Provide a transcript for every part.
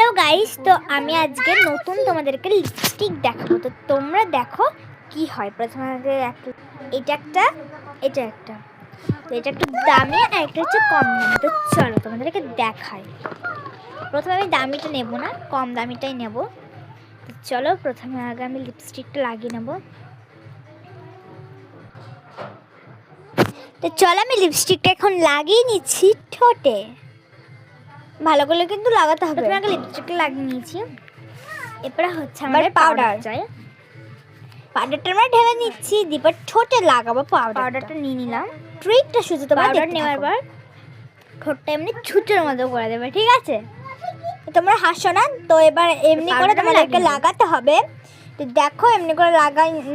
Hello guys, তো আমি আজকে নতুন তোমাদেরকে লিপস্টিক দেখাবো। তো তোমরা দেখো কি হয়। প্রথমে এটা একটা তো এটা একটু দামি আর একটা হচ্ছে কম দামি। তো চলো তোমাদেরকে দেখাই। প্রথমে আমি দামিটা নেব না, কম দামিটাই নেব। তো চলো প্রথমে আগে আমি লিপস্টিকটা লাগিয়ে নেব। তো চলো আমি লিপস্টিকটা এখন লাগিয়ে নিচ্ছি ঠোঁটে। ভালো করে কিন্তু লাগাতে হবে। প্রথমে আগে লিপস্টিকটা লাগিয়ে নিয়েছি, এরপরে হচ্ছে আমাদের পাউডারটা আমরা ঢেলে নিচ্ছি। দীপার ঠোঁটে লাগাবো পাউডারটা নিয়ে নিলাম। ট্রিকটা শুধু তোমার পাউডার নেওয়ার পর ঠোঁটটা এমনি ছুঁচোর মতো করে দেবে, ঠিক আছে? তোমরা হাসো না তো। এবার এমনি করে তোমাদেরকে লাগাতে হবে। তো দেখো এমনি করে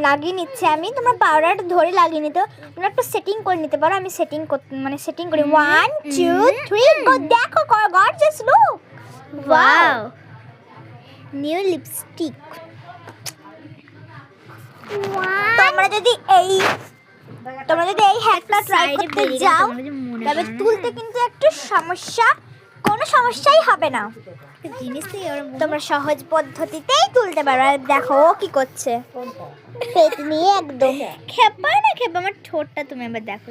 লাগিয়ে নিচ্ছে আমি। তোমরা পাউডারটা ধরে লাগিয়ে নিতে, তোমরা একটু সেটিং করে নিতে পারো। আমি সেটিং করি 1 2 3 গো। দেখো gorgeous look, wow, new lipstick. তোমরা যদি এই হ্যাকটা ট্রাই করতে যাও তবে তুলতে কিন্তু একটু কোনো সমস্যাই হবে না। তোমরা সহজ পদ্ধতিতেই তুলতে পারো। আর দেখো ও কি করছে, পেট নিয়ে একদম খেপা আমার ঠোঁটটা তুমি এবার দেখো।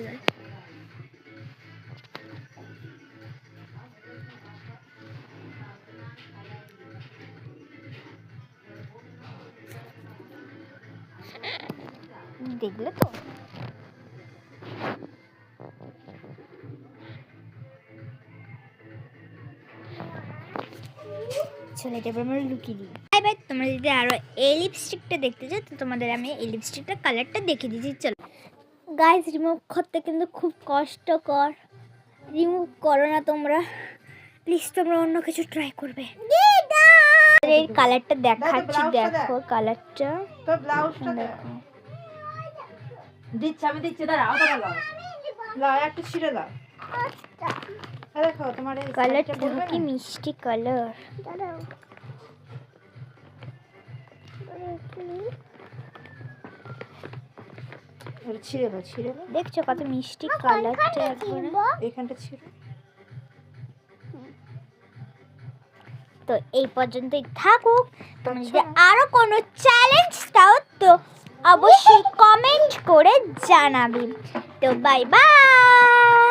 দেখলে তো? চলো এটা আমরা লুকিয়ে দিই। বাই। তোমরা যদি আরো এই লিপস্টিকটা দেখতে চাও তো তোমাদের আমি এই লিপস্টিকটার কালারটা দেখিয়ে দিচ্ছি। চলো গাইস, রিমুভ করতে কিন্তু খুব কষ্টকর। রিমুভ করো না তোমরা, প্লিজ। তোমরা অন্য কিছু ট্রাই করবে। এই কালারটা দেখাচ্ছি, দেখো কালারটা। তো ব্লাউজটা দেখো দিচ্ছি, আমি দিচ্ছি। দাঁড়াও লাও একটু ছিঁড়ে দাও। দেখো তোমার এই কালারটা দেখো কি মিষ্টি কালার। দাঁড়াও, ছিঁড়ে দাও। দেখছো কত মিষ্টি কালারটা? এখানটা ছিঁড়ে। তো এই পর্যন্তই থাকুক। তুমি যদি আরো কোনো চ্যালেঞ্জ দাও তো অবশ্যই কমেন্ট করে জানাবি। তো বাই বাই।